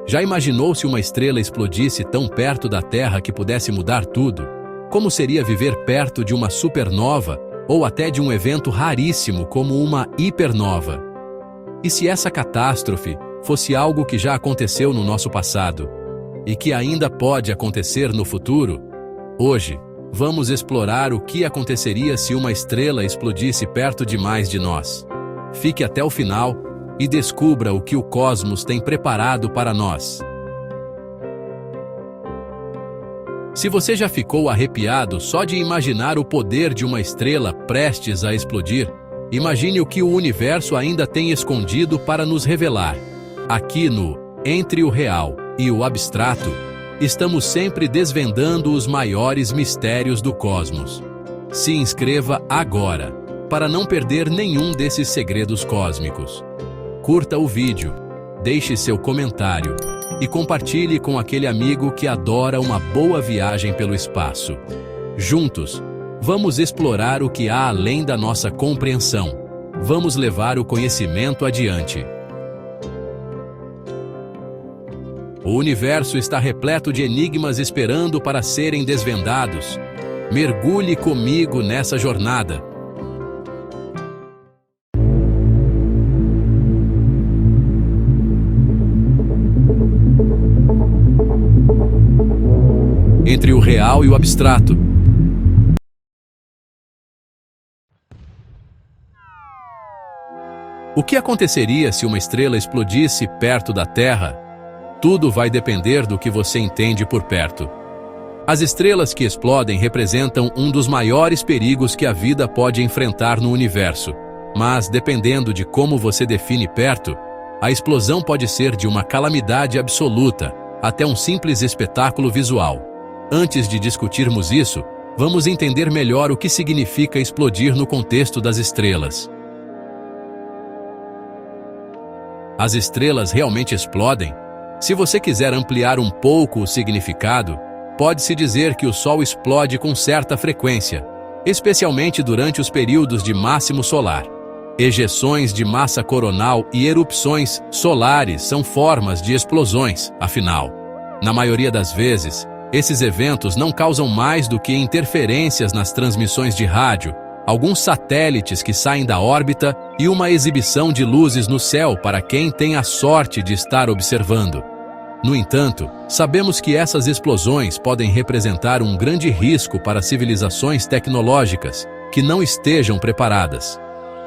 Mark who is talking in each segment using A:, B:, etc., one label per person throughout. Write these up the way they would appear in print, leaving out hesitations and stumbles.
A: Já imaginou se uma estrela explodisse tão perto da Terra que pudesse mudar tudo? Como seria viver perto de uma supernova ou até de um evento raríssimo como uma hipernova? E se essa catástrofe fosse algo que já aconteceu no nosso passado e que ainda pode acontecer no futuro? Hoje, vamos explorar o que aconteceria se uma estrela explodisse perto demais de nós. Fique até o final e descubra o que o cosmos tem preparado para nós. Se você já ficou arrepiado só de imaginar o poder de uma estrela prestes a explodir, imagine o que o universo ainda tem escondido para nos revelar. Aqui no Entre o Real e o Abstrato, estamos sempre desvendando os maiores mistérios do cosmos. Se inscreva agora, para não perder nenhum desses segredos cósmicos. Curta o vídeo, deixe seu comentário e compartilhe com aquele amigo que adora uma boa viagem pelo espaço. Juntos, vamos explorar o que há além da nossa compreensão. Vamos levar o conhecimento adiante. O universo está repleto de enigmas esperando para serem desvendados. Mergulhe comigo nessa jornada. Entre o real e o abstrato. O que aconteceria se uma estrela explodisse perto da Terra? Tudo vai depender do que você entende por perto. As estrelas que explodem representam um dos maiores perigos que a vida pode enfrentar no universo. Mas, dependendo de como você define perto, a explosão pode ser de uma calamidade absoluta, até um simples espetáculo visual. Antes de discutirmos isso, vamos entender melhor o que significa explodir no contexto das estrelas. As estrelas realmente explodem? Se você quiser ampliar um pouco o significado, pode-se dizer que o Sol explode com certa frequência, especialmente durante os períodos de máximo solar. Ejeções de massa coronal e erupções solares são formas de explosões, afinal. Na maioria das vezes, esses eventos não causam mais do que interferências nas transmissões de rádio, alguns satélites que saem da órbita e uma exibição de luzes no céu para quem tem a sorte de estar observando. No entanto, sabemos que essas explosões podem representar um grande risco para civilizações tecnológicas que não estejam preparadas.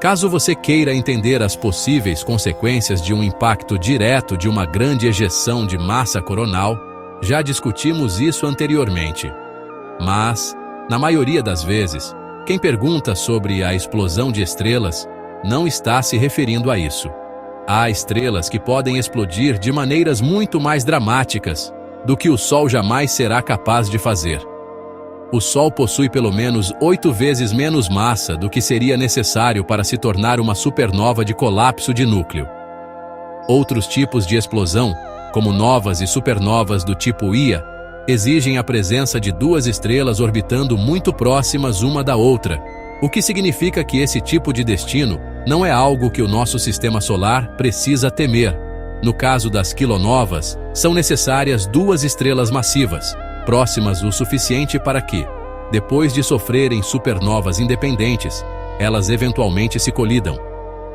A: Caso você queira entender as possíveis consequências de um impacto direto de uma grande ejeção de massa coronal, já discutimos isso anteriormente. Mas, na maioria das vezes, quem pergunta sobre a explosão de estrelas não está se referindo a isso. Há estrelas que podem explodir de maneiras muito mais dramáticas do que o Sol jamais será capaz de fazer. O Sol possui pelo menos 8 vezes menos massa do que seria necessário para se tornar uma supernova de colapso de núcleo. Outros tipos de explosão, como novas e supernovas do tipo Ia, exigem a presença de duas estrelas orbitando muito próximas uma da outra, o que significa que esse tipo de destino não é algo que o nosso sistema solar precisa temer. No caso das quilonovas, são necessárias duas estrelas massivas, próximas o suficiente para que, depois de sofrerem supernovas independentes, elas eventualmente se colidam.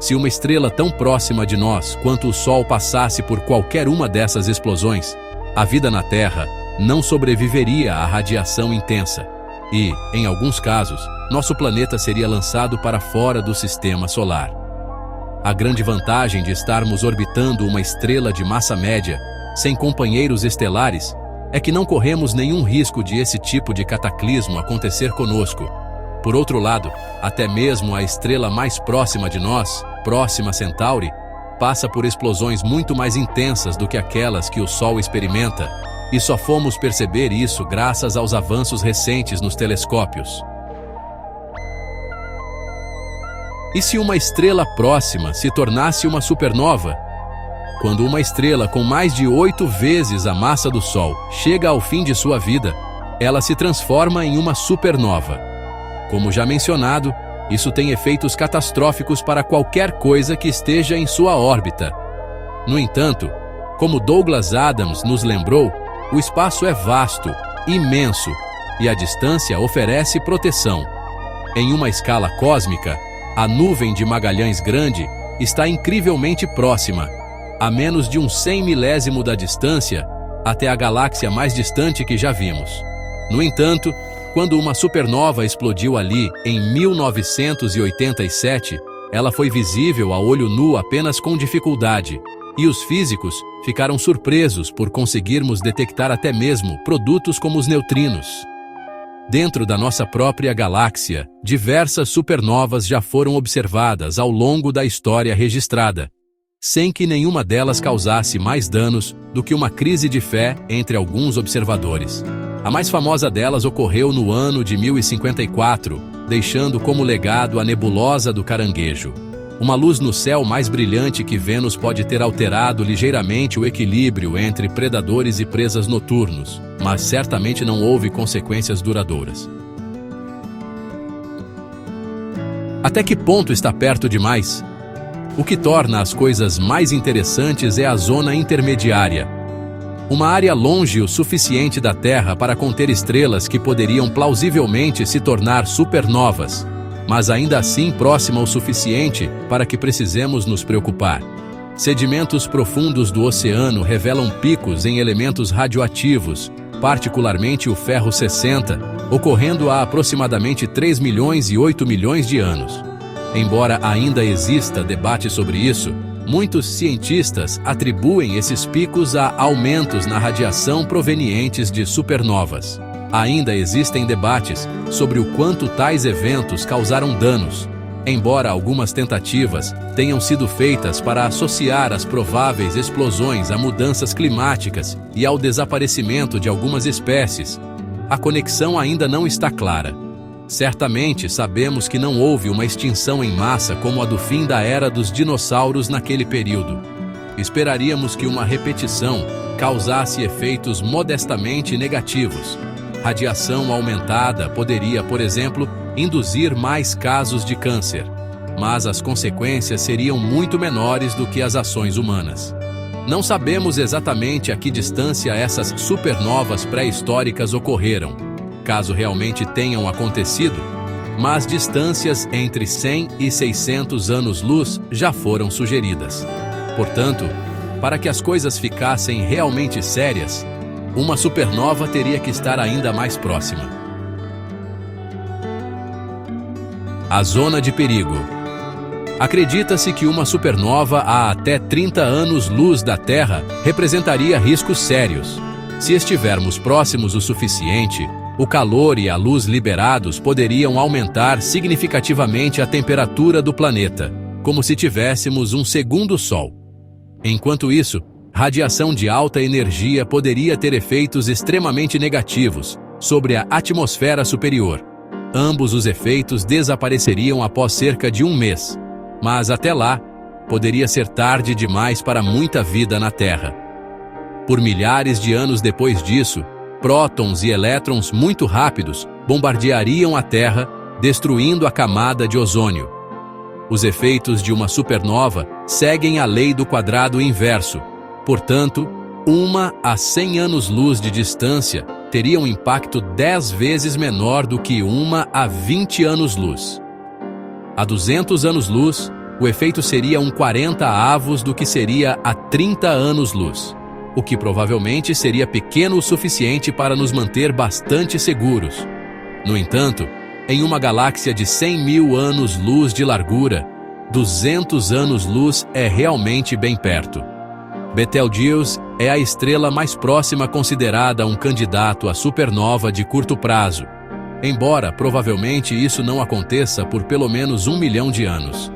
A: Se uma estrela tão próxima de nós quanto o Sol passasse por qualquer uma dessas explosões, a vida na Terra não sobreviveria à radiação intensa e, em alguns casos, nosso planeta seria lançado para fora do sistema solar. A grande vantagem de estarmos orbitando uma estrela de massa média, sem companheiros estelares, é que não corremos nenhum risco de esse tipo de cataclismo acontecer conosco. Por outro lado, até mesmo a estrela mais próxima de nós, Próxima Centauri, passa por explosões muito mais intensas do que aquelas que o Sol experimenta, e só fomos perceber isso graças aos avanços recentes nos telescópios. E se uma estrela próxima se tornasse uma supernova? Quando uma estrela com mais de 8 vezes a massa do Sol chega ao fim de sua vida, ela se transforma em uma supernova. Como já mencionado, isso tem efeitos catastróficos para qualquer coisa que esteja em sua órbita. No entanto, Como Douglas Adams nos lembrou, o espaço é vasto, imenso, e a distância oferece proteção. Em uma escala cósmica, a nuvem de Magalhães Grande está incrivelmente próxima, a menos de um 100 milésimo da distância até a galáxia mais distante que já vimos. No entanto, quando uma supernova explodiu ali em 1987, ela foi visível a olho nu apenas com dificuldade, e os físicos ficaram surpresos por conseguirmos detectar até mesmo produtos como os neutrinos. Dentro da nossa própria galáxia, diversas supernovas já foram observadas ao longo da história registrada, sem que nenhuma delas causasse mais danos do que uma crise de fé entre alguns observadores. A mais famosa delas ocorreu no ano de 1054, deixando como legado a nebulosa do Caranguejo. Uma luz no céu mais brilhante que Vênus pode ter alterado ligeiramente o equilíbrio entre predadores e presas noturnos, mas certamente não houve consequências duradouras. Até que ponto está perto demais? O que torna as coisas mais interessantes é a zona intermediária. Uma área longe o suficiente da Terra para conter estrelas que poderiam plausivelmente se tornar supernovas, mas ainda assim próxima o suficiente para que precisemos nos preocupar. Sedimentos profundos do oceano revelam picos em elementos radioativos, particularmente o ferro 60, ocorrendo há aproximadamente 3 milhões e 8 milhões de anos. Embora ainda exista debate sobre isso, muitos cientistas atribuem esses picos a aumentos na radiação provenientes de supernovas. Ainda existem debates sobre o quanto tais eventos causaram danos, embora algumas tentativas tenham sido feitas para associar as prováveis explosões a mudanças climáticas e ao desaparecimento de algumas espécies. A conexão ainda não está clara. Certamente sabemos que não houve uma extinção em massa como a do fim da era dos dinossauros naquele período. Esperaríamos que uma repetição causasse efeitos modestamente negativos. Radiação aumentada poderia, por exemplo, induzir mais casos de câncer, mas as consequências seriam muito menores do que as ações humanas. Não sabemos exatamente a que distância essas supernovas pré-históricas ocorreram, caso realmente tenham acontecido, mas distâncias entre 100 e 600 anos-luz já foram sugeridas. Portanto, para que as coisas ficassem realmente sérias, uma supernova teria que estar ainda mais próxima. A zona de perigo. Acredita-se que uma supernova a até 30 anos-luz da Terra representaria riscos sérios. Se estivermos próximos o suficiente, o calor e a luz liberados poderiam aumentar significativamente a temperatura do planeta, como se tivéssemos um segundo Sol. Enquanto isso, radiação de alta energia poderia ter efeitos extremamente negativos sobre a atmosfera superior. Ambos os efeitos desapareceriam após cerca de um mês, mas até lá, poderia ser tarde demais para muita vida na Terra. Por milhares de anos depois disso, prótons e elétrons muito rápidos bombardeariam a Terra, destruindo a camada de ozônio. Os efeitos de uma supernova seguem a lei do quadrado inverso. Portanto, uma a 100 anos-luz de distância teria um impacto 10 vezes menor do que uma a 20 anos-luz. A 200 anos-luz, o efeito seria um 40avos do que seria a 30 anos-luz, o que provavelmente seria pequeno o suficiente para nos manter bastante seguros. No entanto, em uma galáxia de 100 mil anos-luz de largura, 200 anos-luz é realmente bem perto. Betelgeuse é a estrela mais próxima considerada um candidato a supernova de curto prazo, embora provavelmente isso não aconteça por pelo menos 1 milhão de anos.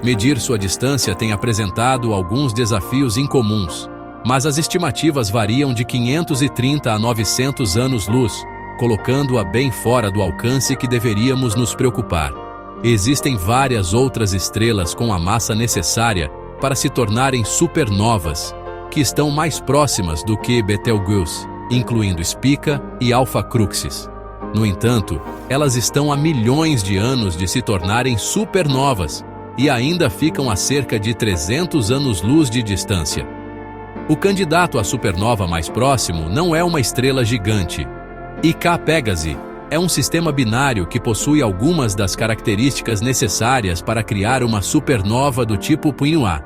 A: Medir sua distância tem apresentado alguns desafios incomuns, mas as estimativas variam de 530 a 900 anos-luz, colocando-a bem fora do alcance que deveríamos nos preocupar. Existem várias outras estrelas com a massa necessária para se tornarem supernovas, que estão mais próximas do que Betelgeuse, incluindo Spica e Alpha Cruxis. No entanto, elas estão a milhões de anos de se tornarem supernovas e ainda ficam a cerca de 300 anos-luz de distância. O candidato à supernova mais próximo não é uma estrela gigante. IK Pegasi é um sistema binário que possui algumas das características necessárias para criar uma supernova do tipo Punho A.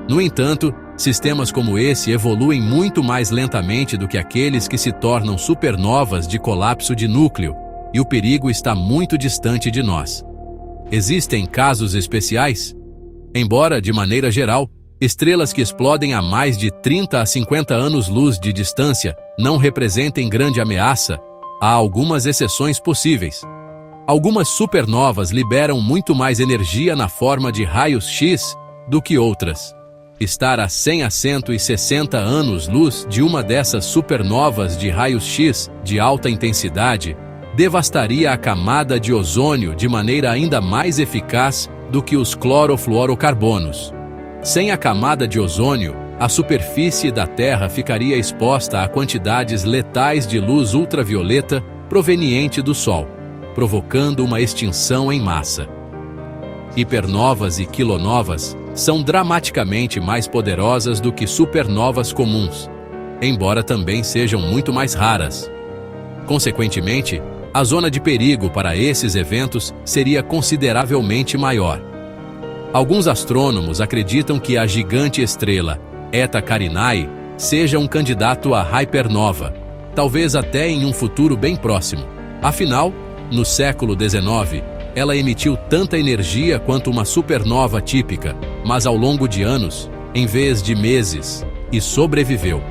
A: No entanto, sistemas como esse evoluem muito mais lentamente do que aqueles que se tornam supernovas de colapso de núcleo, e o perigo está muito distante de nós. Existem casos especiais? Embora, de maneira geral, estrelas que explodem a mais de 30 a 50 anos-luz de distância não representem grande ameaça, há algumas exceções possíveis. Algumas supernovas liberam muito mais energia na forma de raios X do que outras. Estar a 100 a 160 anos-luz de uma dessas supernovas de raios X de alta intensidade devastaria a camada de ozônio de maneira ainda mais eficaz do que os clorofluorocarbonos. Sem a camada de ozônio, a superfície da Terra ficaria exposta a quantidades letais de luz ultravioleta proveniente do Sol, provocando uma extinção em massa. Hipernovas e quilonovas são dramaticamente mais poderosas do que supernovas comuns, embora também sejam muito mais raras. Consequentemente, a zona de perigo para esses eventos seria consideravelmente maior. Alguns astrônomos acreditam que a gigante estrela Eta Carinae seja um candidato a hypernova, talvez até em um futuro bem próximo. Afinal, no século XIX, ela emitiu tanta energia quanto uma supernova típica, mas ao longo de anos, em vez de meses, e sobreviveu.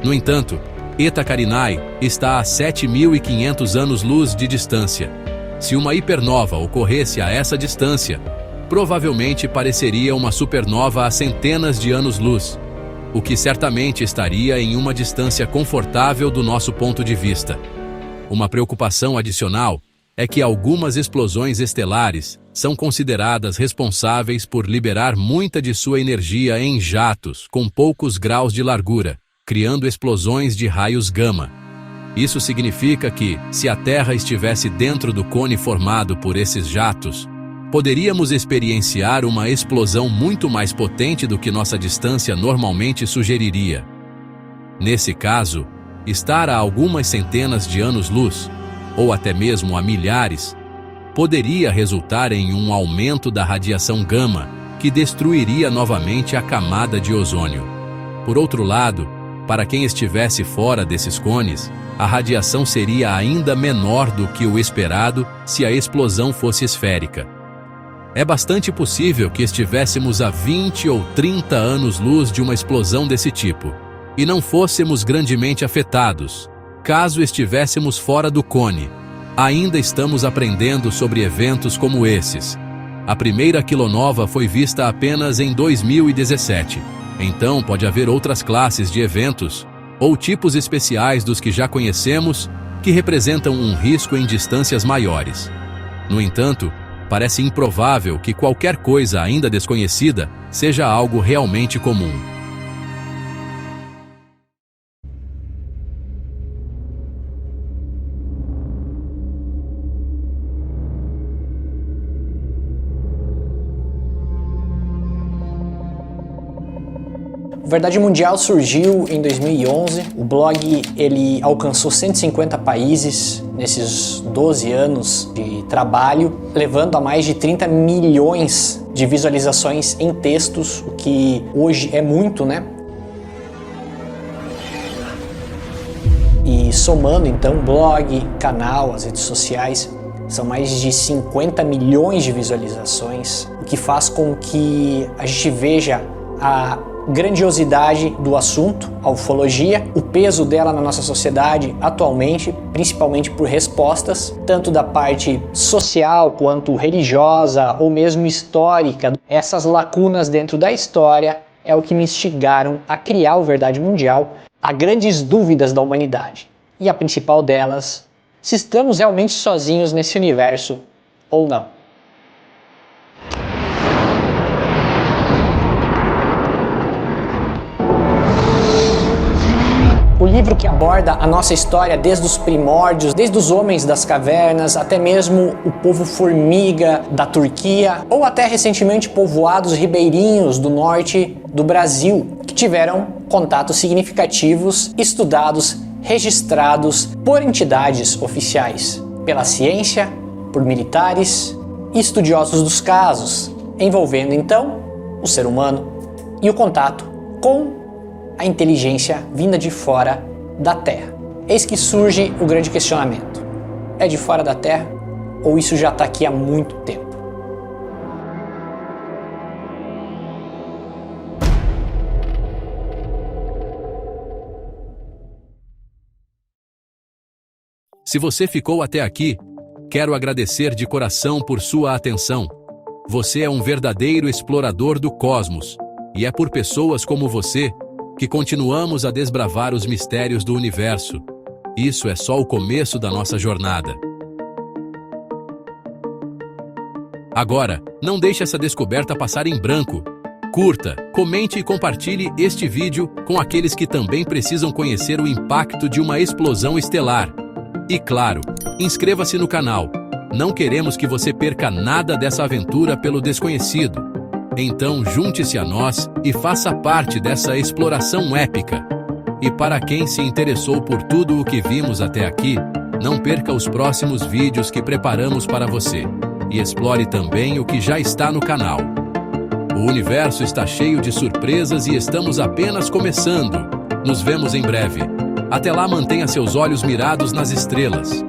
A: No entanto, Eta Carinae está a 7.500 anos-luz de distância. Se uma hipernova ocorresse a essa distância, provavelmente pareceria uma supernova a centenas de anos-luz, o que certamente estaria em uma distância confortável do nosso ponto de vista. Uma preocupação adicional é que algumas explosões estelares são consideradas responsáveis por liberar muita de sua energia em jatos com poucos graus de largura, criando explosões de raios gama. Isso significa que, se a Terra estivesse dentro do cone formado por esses jatos, poderíamos experienciar uma explosão muito mais potente do que nossa distância normalmente sugeriria. Nesse caso, estar a algumas centenas de anos-luz, ou até mesmo a milhares, poderia resultar em um aumento da radiação gama, que destruiria novamente a camada de ozônio. Por outro lado, para quem estivesse fora desses cones, a radiação seria ainda menor do que o esperado se a explosão fosse esférica. É bastante possível que estivéssemos a 20 ou 30 anos-luz de uma explosão desse tipo, e não fôssemos grandemente afetados, caso estivéssemos fora do cone. Ainda estamos aprendendo sobre eventos como esses. A primeira quilonova foi vista apenas em 2017, então pode haver outras classes de eventos, ou tipos especiais dos que já conhecemos, que representam um risco em distâncias maiores. No entanto, parece improvável que qualquer coisa ainda desconhecida seja algo realmente comum.
B: O Verdade Mundial surgiu em 2011. O blog ele alcançou 150 países nesses 12 anos de trabalho, levando a mais de 30 milhões de visualizações em textos, o que hoje é muito, né? E somando então blog, canal, as redes sociais, são mais de 50 milhões de visualizações, o que faz com que a gente veja a grandiosidade do assunto, a ufologia, o peso dela na nossa sociedade atualmente, principalmente por respostas, tanto da parte social quanto religiosa ou mesmo histórica. Essas lacunas dentro da história é o que me instigaram a criar o Verdade Mundial, há grandes dúvidas da humanidade. E a principal delas, se estamos realmente sozinhos nesse universo ou não. O livro que aborda a nossa história desde os primórdios, desde os homens das cavernas, até mesmo o povo formiga da Turquia, ou até recentemente povoados ribeirinhos do norte do Brasil, que tiveram contatos significativos estudados, registrados por entidades oficiais, pela ciência, por militares e estudiosos dos casos, envolvendo então o ser humano e o contato com a inteligência vinda de fora da Terra. Eis que surge o grande questionamento: é de fora da Terra ou isso já está aqui há muito tempo?
A: Se você ficou até aqui, quero agradecer de coração por sua atenção. Você é um verdadeiro explorador do cosmos, e é por pessoas como você que continuamos a desbravar os mistérios do universo. Isso é só o começo da nossa jornada. Agora, não deixe essa descoberta passar em branco. Curta, comente e compartilhe este vídeo com aqueles que também precisam conhecer o impacto de uma explosão estelar. E claro, inscreva-se no canal. Não queremos que você perca nada dessa aventura pelo desconhecido. Então junte-se a nós e faça parte dessa exploração épica. E para quem se interessou por tudo o que vimos até aqui, não perca os próximos vídeos que preparamos para você. E explore também o que já está no canal. O universo está cheio de surpresas e estamos apenas começando. Nos vemos em breve. Até lá, mantenha seus olhos mirados nas estrelas.